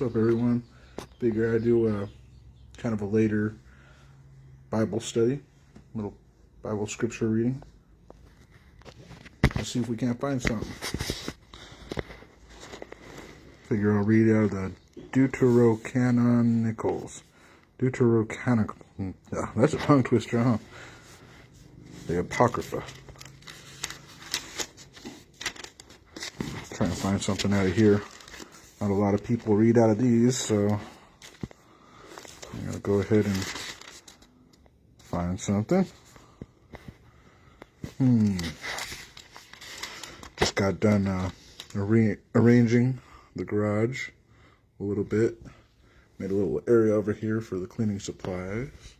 up, everyone? Figure I'd do a kind of a later Bible study, little Bible scripture reading. Let's see if we can't find something. Figure I'll read out of the Deuterocanonicals. That's a tongue twister, huh? The Apocrypha. Trying to find something out of here. Not a lot of people read out of these, so I'm going to go ahead and find something. Just got done arranging the garage a little bit. Made a little area over here for the cleaning supplies.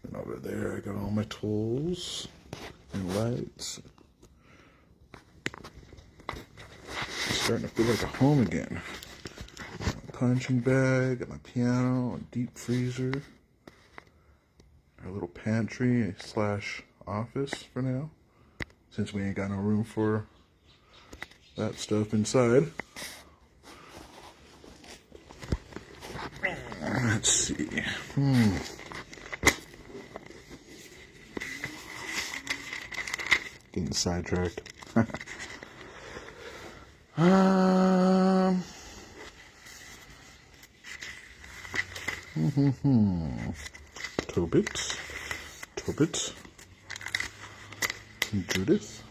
And over there I got all my tools and lights. It's starting to feel like a home again. My punching bag, got my piano, a deep freezer. Our little pantry / office for now, since we ain't got no room for that stuff inside. Let's see. Getting sidetracked. Tobit, Judith.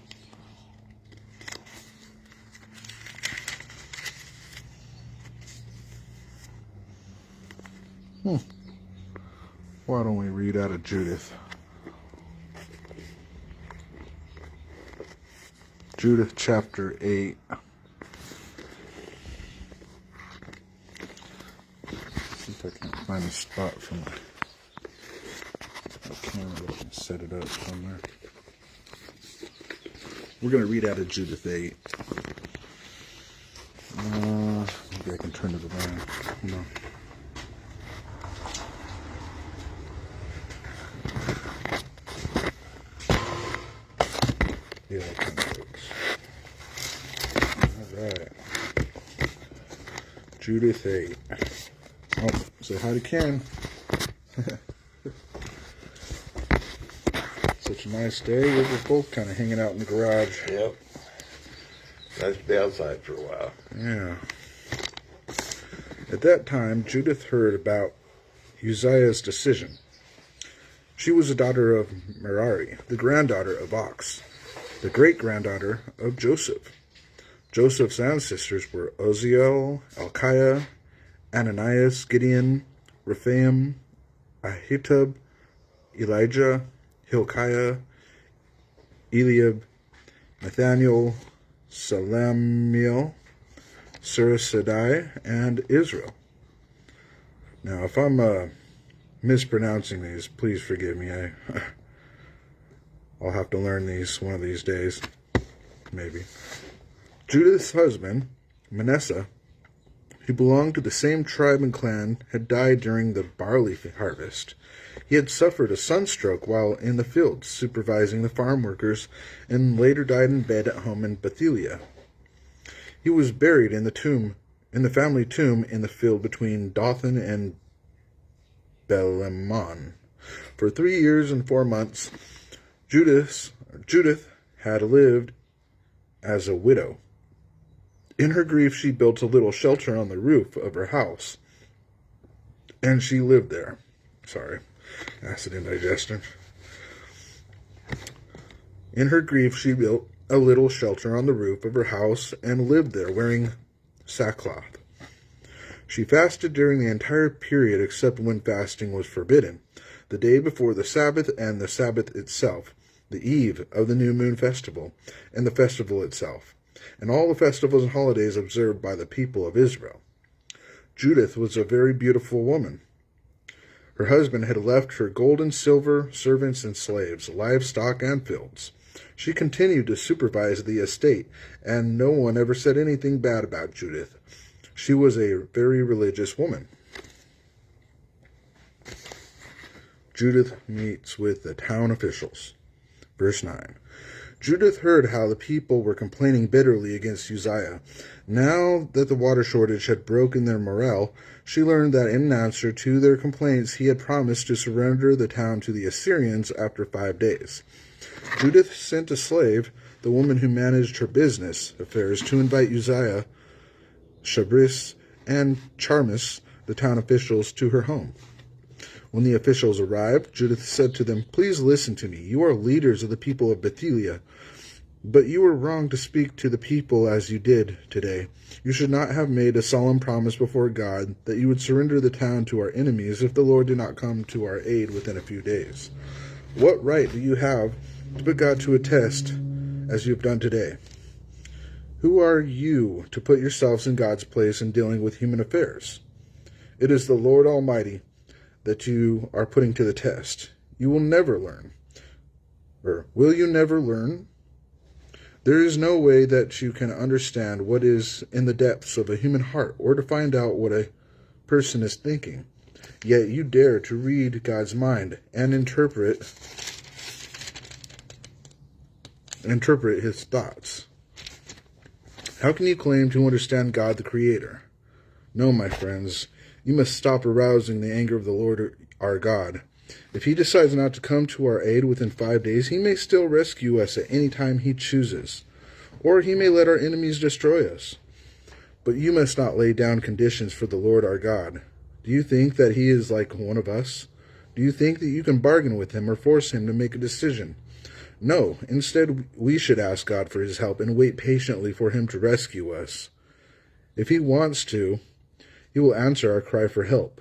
Why don't we read out of Judith? Judith chapter 8. See if I can find a spot from the camera that I can set it up somewhere. We're going to read out of Judith 8. Maybe I can turn it around. No. Yeah, that kind of works. Alright. Judith 8. Oh, say hi to Ken. Such a nice day. We were both kind of hanging out in the garage. Yep. Nice to be outside for a while. Yeah. At that time, Judith heard about Uzziah's decision. She was the daughter of Merari, the granddaughter of Ox, the great-granddaughter of Joseph. Joseph's ancestors were Uzziel, Elkiah, Ananias, Gideon, Rephaim, Ahitub, Elijah, Hilkiah, Eliab, Nathaniel, Salamiel, Surasadai, and Israel. Now, if I'm mispronouncing these, please forgive me. I'll have to learn these one of these days, maybe. Judith's husband, Manasseh, who belonged to the same tribe and clan, had died during the barley harvest. He had suffered a sunstroke while in the fields, supervising the farm workers, and later died in bed at home in Bethulia. He was buried in the family tomb in the field between Dothan and Belemon. For 3 years and 4 months, Judith had lived as a widow. In her grief, she built a little shelter on the roof of her house, and she lived there. Sorry, acid indigestion. In her grief, she built a little shelter on the roof of her house and lived there, wearing sackcloth. She fasted during the entire period except when fasting was forbidden, the day before the Sabbath and the Sabbath itself, the eve of the new moon festival, and the festival itself, and all the festivals and holidays observed by the people of Israel. Judith was a very beautiful woman. Her husband had left her gold and silver, servants and slaves, livestock and fields. She continued to supervise the estate, and no one ever said anything bad about Judith. She was a very religious woman. Judith meets with the town officials. Verse 9. Judith heard how the people were complaining bitterly against Uzziah. Now that the water shortage had broken their morale, she learned that in answer to their complaints, he had promised to surrender the town to the Assyrians after 5 days. Judith sent a slave, the woman who managed her business affairs, to invite Uzziah, Shabris, and Charmis, the town officials, to her home. When the officials arrived, Judith said to them, "Please listen to me. You are leaders of the people of Bethilia, but you were wrong to speak to the people as you did today. You should not have made a solemn promise before God that you would surrender the town to our enemies if the Lord did not come to our aid within a few days. What right do you have to put God to a test as you have done today? Who are you to put yourselves in God's place in dealing with human affairs? It is the Lord Almighty that you are putting to the test. You will never learn. Or will you never learn? There is no way that you can understand what is in the depths of a human heart or to find out what a person is thinking. Yet you dare to read God's mind and interpret his thoughts. How can you claim to understand God the Creator? No, my friends, you must stop arousing the anger of the Lord our God. If he decides not to come to our aid within 5 days, he may still rescue us at any time he chooses, or he may let our enemies destroy us. But you must not lay down conditions for the Lord our God. Do you think that he is like one of us? Do you think that you can bargain with him or force him to make a decision? No, instead we should ask God for his help and wait patiently for him to rescue us. If he wants to, he will answer our cry for help."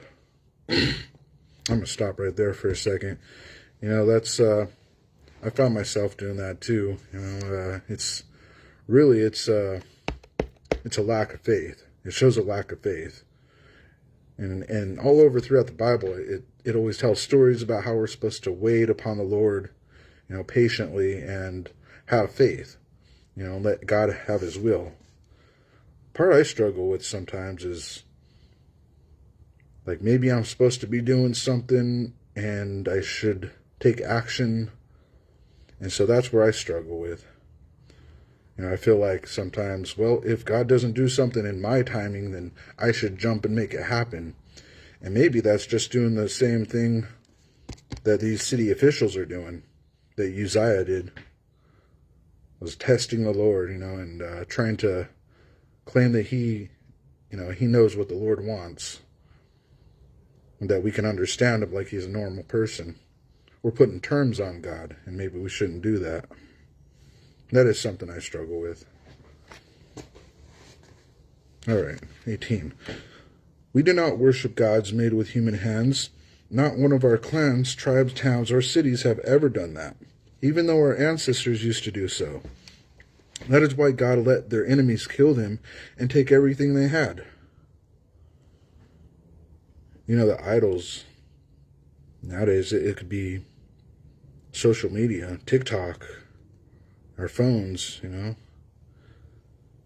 I'm going to stop right there for a second. That's, I found myself doing that too. It's a lack of faith. It shows a lack of faith. And all over throughout the Bible, it always tells stories about how we're supposed to wait upon the Lord, patiently and have faith, let God have his will. Part I struggle with sometimes is, like, maybe I'm supposed to be doing something and I should take action. And so that's where I struggle with. I feel like sometimes, well, if God doesn't do something in my timing, then I should jump and make it happen. And maybe that's just doing the same thing that these city officials are doing, that Uzziah did. Was testing the Lord, and trying to claim that he knows what the Lord wants. And that we can understand him like he's a normal person. We're putting terms on God, and maybe we shouldn't do that. That is something I struggle with. All right, 18. We do not worship gods made with human hands. Not one of our clans, tribes, towns, or cities have ever done that, even though our ancestors used to do so. That is why God let their enemies kill them and take everything they had. The idols, nowadays, it could be social media, TikTok, our phones,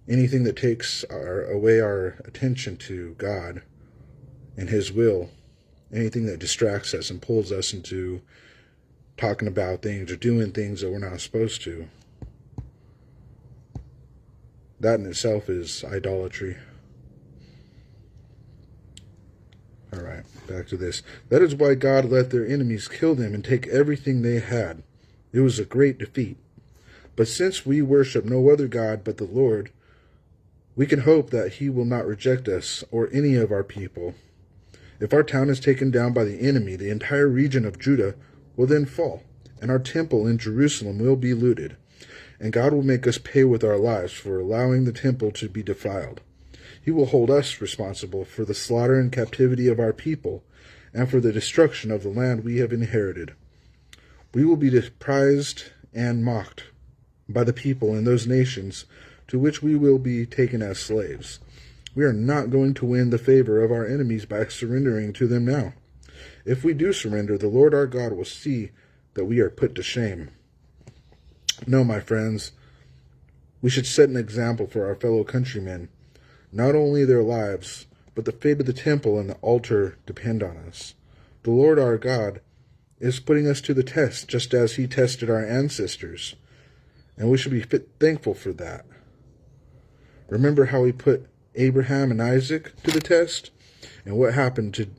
anything that takes away our attention to God and his will, anything that distracts us and pulls us into talking about things or doing things that we're not supposed to. That in itself is idolatry. All right, back to this. That is why God let their enemies kill them and take everything they had. It was a great defeat. But since we worship no other God but the Lord, we can hope that he will not reject us or any of our people. If our town is taken down by the enemy, the entire region of Judah will then fall, and our temple in Jerusalem will be looted. And God will make us pay with our lives for allowing the temple to be defiled. He will hold us responsible for the slaughter and captivity of our people and for the destruction of the land we have inherited. We will be despised and mocked by the people in those nations to which we will be taken as slaves. We are not going to win the favor of our enemies by surrendering to them now. If we do surrender, the Lord our God will see that we are put to shame. No, my friends, we should set an example for our fellow countrymen. Not only their lives, but the fate of the temple and the altar depend on us. The Lord our God is putting us to the test, just as he tested our ancestors. And we should be thankful for that. Remember how he put Abraham and Isaac to the test? And what happened to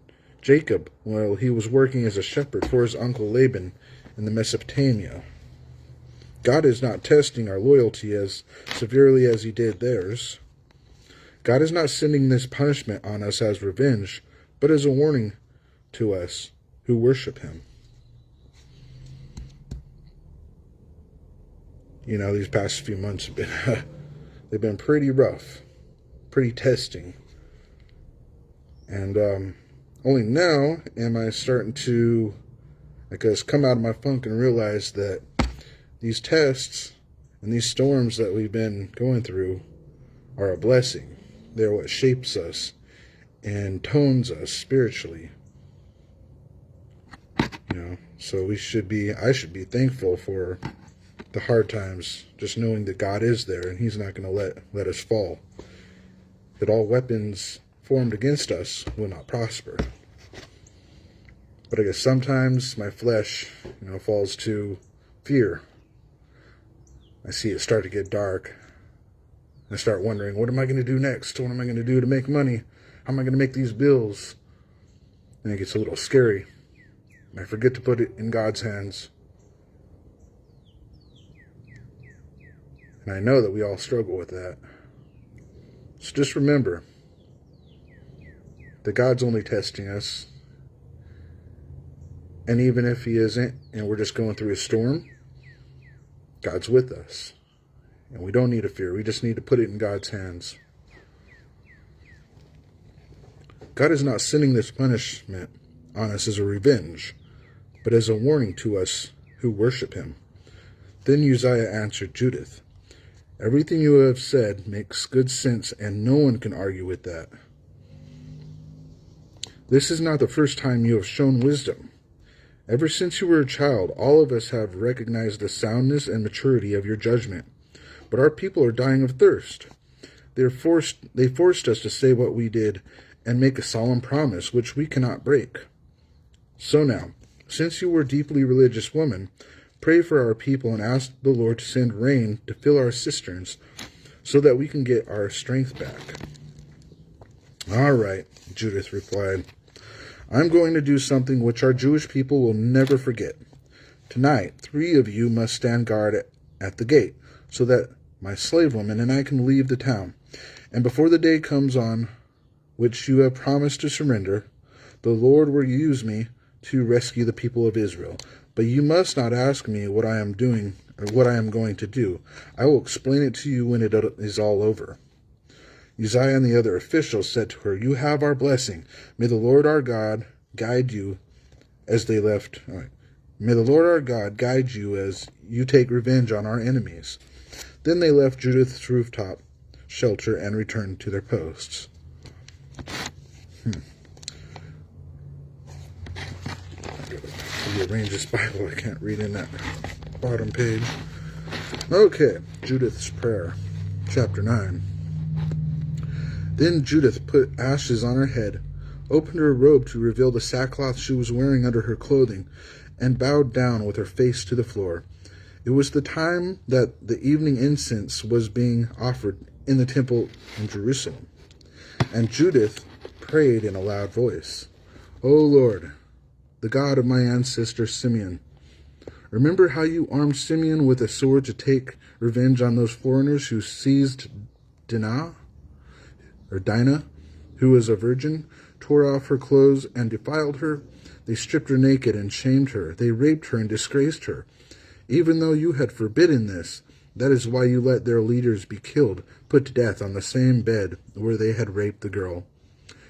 Jacob while he was working as a shepherd for his uncle Laban in the Mesopotamia? God is not testing our loyalty as severely as he did theirs. God is not sending this punishment on us as revenge, but as a warning to us who worship him. These past few months have been they've been pretty rough, pretty testing. And only now am I starting to, come out of my funk and realize that these tests and these storms that we've been going through are a blessing. They're what shapes us and tones us spiritually. So I should be thankful for the hard times, just knowing that God is there and he's not going to let us fall. That all weapons formed against us will not prosper. But I guess sometimes my flesh, falls to fear. I see it start to get dark. I start wondering, what am I going to do next? What am I going to do to make money? How am I going to make these bills? And it gets a little scary. And I forget to put it in God's hands. And I know that we all struggle with that. So just remember that God's only testing us. And even if he isn't, and we're just going through a storm, God's with us. And we don't need to fear. We just need to put it in God's hands. God is not sending this punishment on us as a revenge, but as a warning to us who worship him. Then Uzziah answered Judith, "Everything you have said makes good sense, and no one can argue with that. This is not the first time you have shown wisdom. Ever since you were a child, all of us have recognized the soundness and maturity of your judgment. But our people are dying of thirst. They forced us to say what we did and make a solemn promise which we cannot break. So now, since you were a deeply religious woman, pray for our people and ask the Lord to send rain to fill our cisterns so that we can get our strength back." "All right," Judith replied. "I'm going to do something which our Jewish people will never forget. Tonight, 3 of you must stand guard at the gate so that my slave woman and I can leave the town. And before the day comes on which you have promised to surrender, the Lord will use me to rescue the people of Israel. But you must not ask me what I am doing or what I am going to do. I will explain it to you when it is all over." Uzziah and the other officials said to her, "You have our blessing. May the Lord our God guide you as they left. May the Lord our God guide you as you take revenge on our enemies." Then they left Judith's rooftop shelter and returned to their posts. Rearrange this Bible. I can't read in that bottom page. Okay, Judith's prayer, chapter 9. Then Judith put ashes on her head, opened her robe to reveal the sackcloth she was wearing under her clothing, and bowed down with her face to the floor. It was the time that the evening incense was being offered in the temple in Jerusalem. And Judith prayed in a loud voice, "O Lord, the God of my ancestor Simeon, remember how you armed Simeon with a sword to take revenge on those foreigners who seized Dinah, who was a virgin, tore off her clothes and defiled her. They stripped her naked and shamed her. They raped her and disgraced her. Even though you had forbidden this, that is why you let their leaders be killed, put to death on the same bed where they had raped the girl.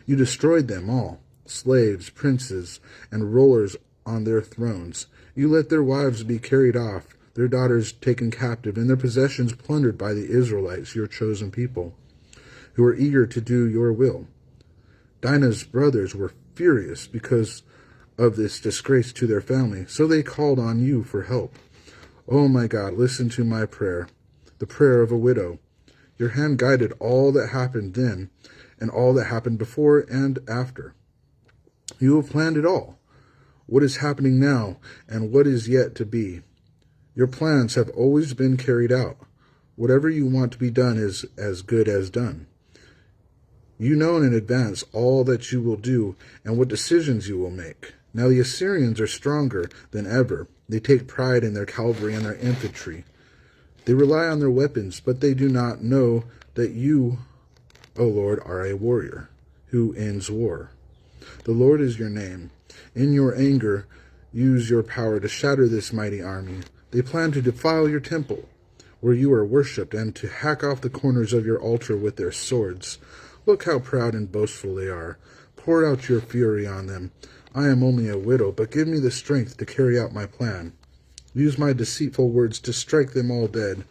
You destroyed them all, slaves, princes, and rulers on their thrones. You let their wives be carried off, their daughters taken captive, and their possessions plundered by the Israelites, your chosen people, who were eager to do your will. Dinah's brothers were furious because of this disgrace to their family, so they called on you for help. Oh my God, listen to my prayer, the prayer of a widow. Your hand guided all that happened then and all that happened before and after. You have planned it all, what is happening now and what is yet to be. Your plans have always been carried out. Whatever you want to be done is as good as done. You know in advance all that you will do and what decisions you will make. Now the Assyrians are stronger than ever. They take pride in their cavalry and their infantry. They rely on their weapons, but they do not know that you, O Lord, are a warrior who ends war. The Lord is your name. In your anger, use your power to shatter this mighty army. They plan to defile your temple, where you are worshipped, and to hack off the corners of your altar with their swords. Look how proud and boastful they are. Pour out your fury on them. I am only a widow, but give me the strength to carry out my plan. Use my deceitful words to strike them all dead,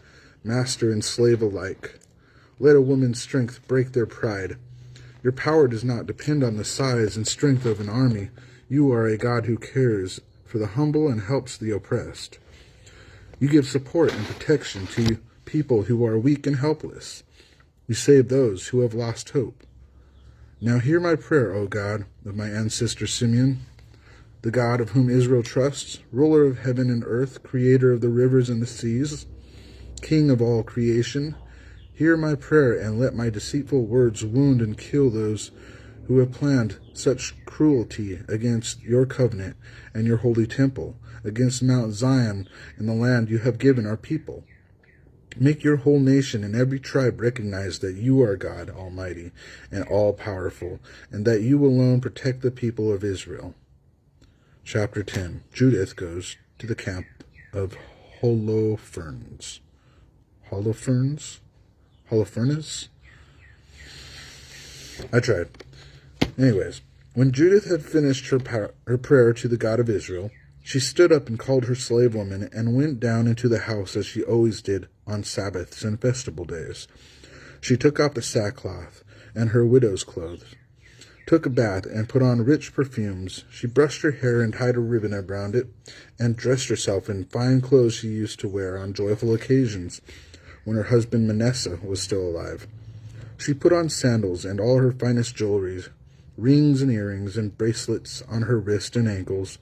master and slave alike. Let a woman's strength break their pride. Your power does not depend on the size and strength of an army. You are a God who cares for the humble and helps the oppressed. You give support and protection to people who are weak and helpless. You save those who have lost hope. Now hear my prayer, O God, of my ancestor Simeon, the God of whom Israel trusts, ruler of heaven and earth, creator of the rivers and the seas, King of all creation. Hear my prayer and let my deceitful words wound and kill those who have planned such cruelty against your covenant and your holy temple, against Mount Zion and the land you have given our people. Make your whole nation and every tribe recognize that you are God Almighty and all-powerful, and that you alone protect the people of Israel. Chapter 10. Judith goes to the camp of Holofernes. Holofernes? I tried. Anyways, when Judith had finished her prayer to the God of Israel, she stood up and called her slave woman and went down into the house as she always did on Sabbaths and festival days. She took off the sackcloth and her widow's clothes, took a bath and put on rich perfumes. She brushed her hair and tied a ribbon around it, and dressed herself in fine clothes she used to wear on joyful occasions when her husband Manasseh was still alive. She put on sandals and all her finest jewelry, rings and earrings and bracelets on her wrists and ankles.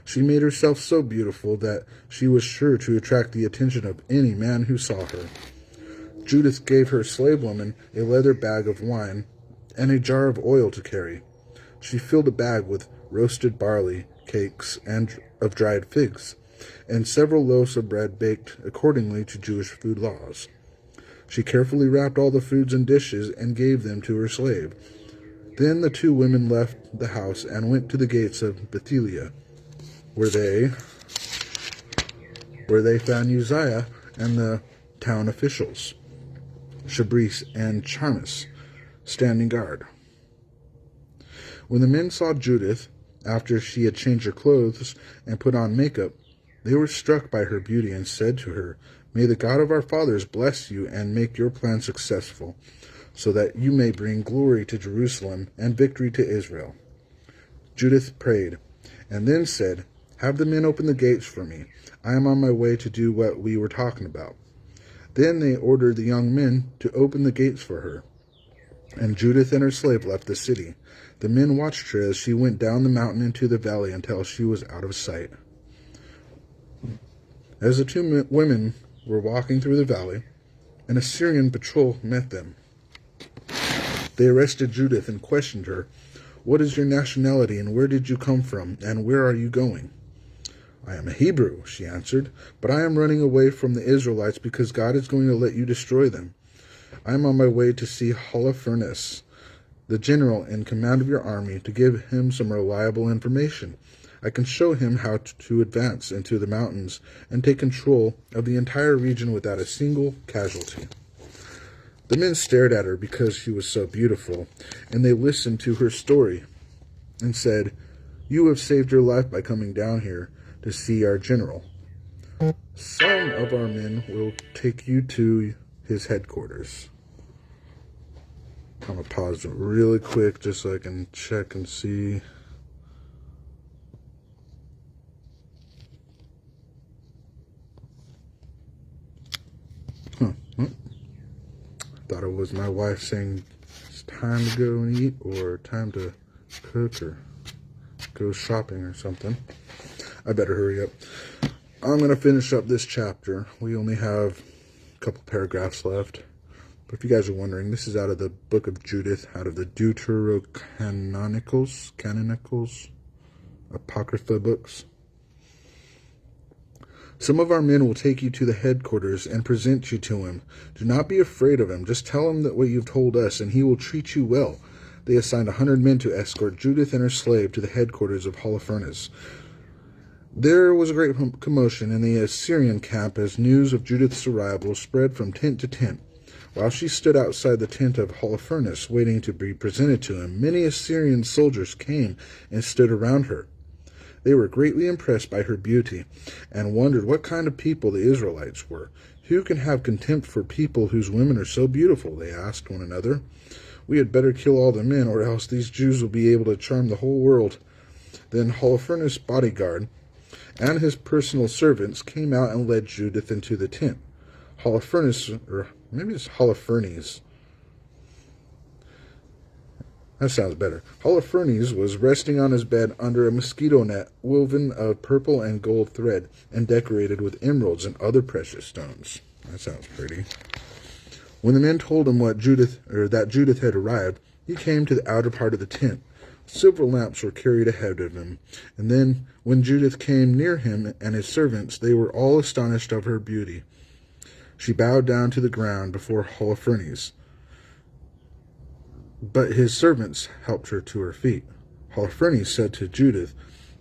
She made herself so beautiful that she was sure to attract the attention of any man who saw her. Judith gave her slave woman a leather bag of wine and a jar of oil to carry. She filled a bag with roasted barley, cakes, and of dried figs, and several loaves of bread baked accordingly to Jewish food laws. She carefully wrapped all the foods and dishes and gave them to her slave. Then the two women left the house and went to the gates of Bethlehem, where they found Uzziah and the town officials, Shabris and Charmis, standing guard. When the men saw Judith, after she had changed her clothes and put on makeup, they were struck by her beauty and said to her, "May the God of our fathers bless you and make your plan successful, so that you may bring glory to Jerusalem and victory to Israel." Judith prayed, and then said, "Have the men open the gates for me. I am on my way to do what we were talking about." Then they ordered the young men to open the gates for her, and Judith and her slave left the city. The men watched her as she went down the mountain into the valley until she was out of sight. As the two women were walking through the valley, an Assyrian patrol met them. They arrested Judith and questioned her. "What is your nationality, and where did you come from, and where are you going?" "I am a Hebrew," she answered, "but I am running away from the Israelites because God is going to let you destroy them. I am on my way to see Holofernes, the general in command of your army, to give him some reliable information. I can show him how to advance into the mountains and take control of the entire region without a single casualty." The men stared at her because she was so beautiful, and they listened to her story and said, "You have saved your life by coming down here to see our general. Some of our men will take you to his headquarters." I'm going to pause it really quick just so I can check and see. Thought it was my wife saying it's time to go and eat or time to cook or go shopping or something. I better hurry up. I'm going to finish up this chapter. We only have a couple paragraphs left. But if you guys are wondering, this is out of the book of Judith, out of the Deuterocanonicals, Apocrypha books. Some of our men will take you to the headquarters and present you to him. Do not be afraid of him. Just tell him that what you've told us, and he will treat you well. They assigned 100 men to escort Judith and her slave to the headquarters of Holofernes. There was a great commotion in the Assyrian camp as news of Judith's arrival spread from tent to tent. While she stood outside the tent of Holofernes, waiting to be presented to him, many Assyrian soldiers came and stood around her. They were greatly impressed by her beauty and wondered what kind of people the Israelites were. Who can have contempt for people whose women are so beautiful? They asked one another. We had better kill all the men, or else these Jews will be able to charm the whole world. Then Holofernes' bodyguard and his personal servants came out and led Judith into the tent. Holofernes, or maybe it's Holofernes. That sounds better. Holofernes was resting on his bed under a mosquito net woven of purple and gold thread and decorated with emeralds and other precious stones. That sounds pretty. When the men told him that Judith had arrived, he came to the outer part of the tent. Silver lamps were carried ahead of him, and then when Judith came near him and his servants, they were all astonished of her beauty. She bowed down to the ground before Holofernes, but his servants helped her to her feet. Holofernes said to Judith,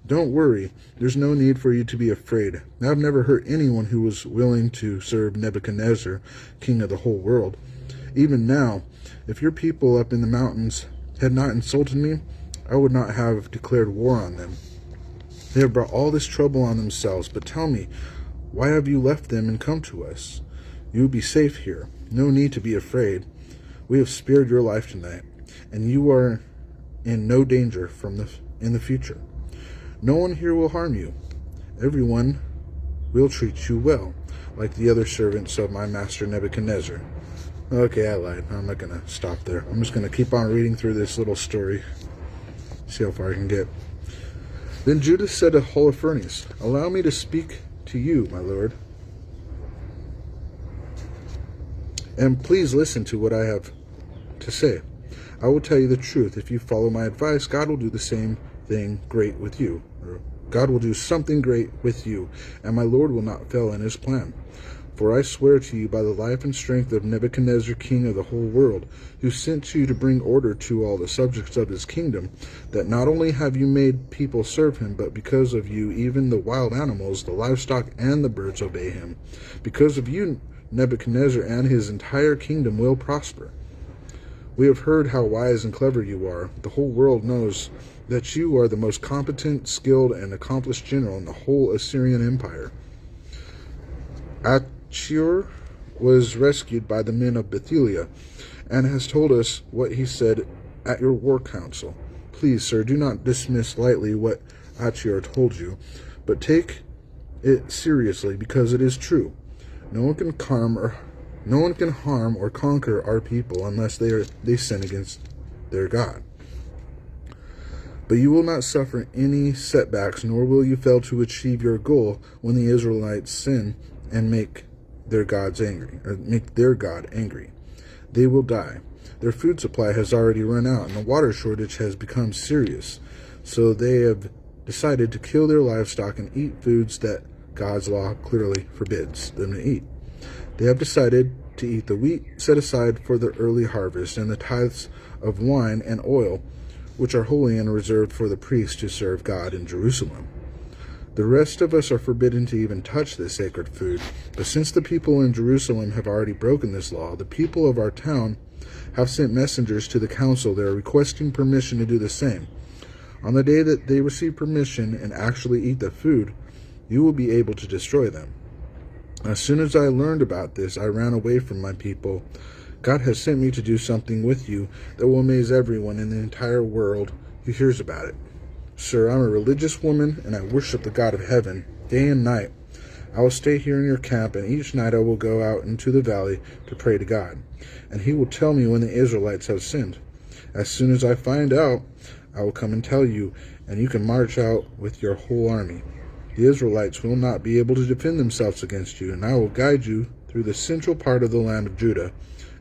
"Don't worry, there's no need for you to be afraid. I've never hurt anyone who was willing to serve Nebuchadnezzar, king of the whole world. Even now, if your people up in the mountains had not insulted me, I would not have declared war on them. They have brought all this trouble on themselves, but tell me, why have you left them and come to us? You will be safe here. No need to be afraid. We have spared your life tonight, and you are in no danger in the future. No one here will harm you. Everyone will treat you well, like the other servants of my master Nebuchadnezzar." Okay, I lied. I'm not going to stop there. I'm just going to keep on reading through this little story. See how far I can get. Then Judith said to Holofernes, "Allow me to speak to you, my lord. And please listen to what I have to say. I will tell you the truth. If you follow my advice, God will do the same thing great with you. Or God will do something great with you, and my Lord will not fail in his plan. For I swear to you by the life and strength of Nebuchadnezzar, king of the whole world, who sent you to bring order to all the subjects of his kingdom, that not only have you made people serve him, but because of you, even the wild animals, the livestock, and the birds obey him. Because of you, Nebuchadnezzar and his entire kingdom will prosper. We have heard how wise and clever you are. The whole world knows that you are the most competent, skilled, and accomplished general in the whole Assyrian Empire. Achur was rescued by the men of Bethulia and has told us what he said at your war council. Please, sir, do not dismiss lightly what Achur told you, but take it seriously because it is true. No one can harm or conquer our people unless they sin against their God. But you will not suffer any setbacks, nor will you fail to achieve your goal when the Israelites sin and make their God angry. They will die. Their food supply has already run out, and the water shortage has become serious. So they have decided to kill their livestock and eat foods that God's law clearly forbids them to eat. They have decided to eat the wheat set aside for the early harvest and the tithes of wine and oil, which are holy and reserved for the priests to serve God in Jerusalem. The rest of us are forbidden to even touch this sacred food, but since the people in Jerusalem have already broken this law, the people of our town have sent messengers to the council. They are requesting permission to do the same. On the day that they receive permission and actually eat the food, you will be able to destroy them. As soon as I learned about this, I ran away from my people. God has sent me to do something with you that will amaze everyone in the entire world who hears about it. Sir, I'm a religious woman, and I worship the God of heaven, day and night. I will stay here in your camp, and each night I will go out into the valley to pray to God, and he will tell me when the Israelites have sinned. As soon as I find out, I will come and tell you, and you can march out with your whole army. The Israelites will not be able to defend themselves against you, and I will guide you through the central part of the land of Judah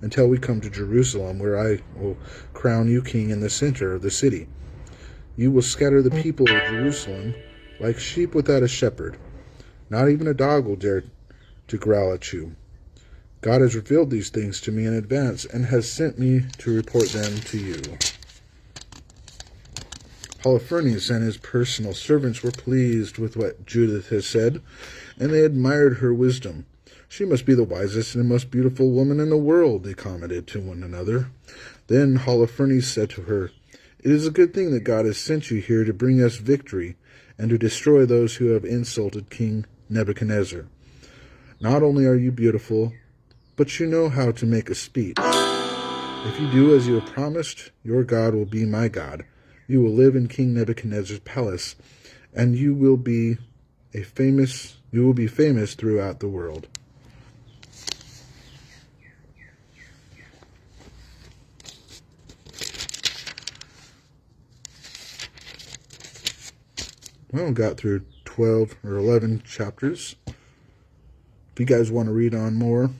until we come to Jerusalem, where I will crown you king in the center of the city. You will scatter the people of Jerusalem like sheep without a shepherd. Not even a dog will dare to growl at you. God has revealed these things to me in advance and has sent me to report them to you. Holofernes and his personal servants were pleased with what Judith had said, and they admired her wisdom. She must be the wisest and most beautiful woman in the world, they commented to one another. Then Holofernes said to her, "It is a good thing that God has sent you here to bring us victory and to destroy those who have insulted King Nebuchadnezzar. Not only are you beautiful, but you know how to make a speech. If you do as you have promised, your God will be my God. You will live in King Nebuchadnezzar's palace, and you will be famous throughout the world." Well, we got through 12 or 11 chapters. If you guys want to read on more,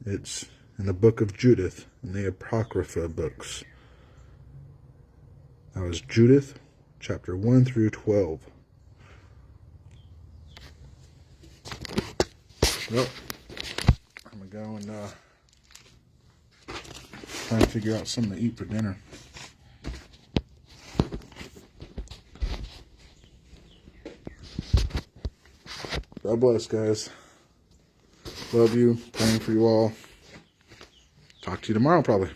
it's in the book of Judith, in the Apocrypha books. That was Judith, chapter 1 through 12. Well, I'm going to go and try and figure out something to eat for dinner. God bless, guys. Love you. Praying for you all. Talk to you tomorrow, probably.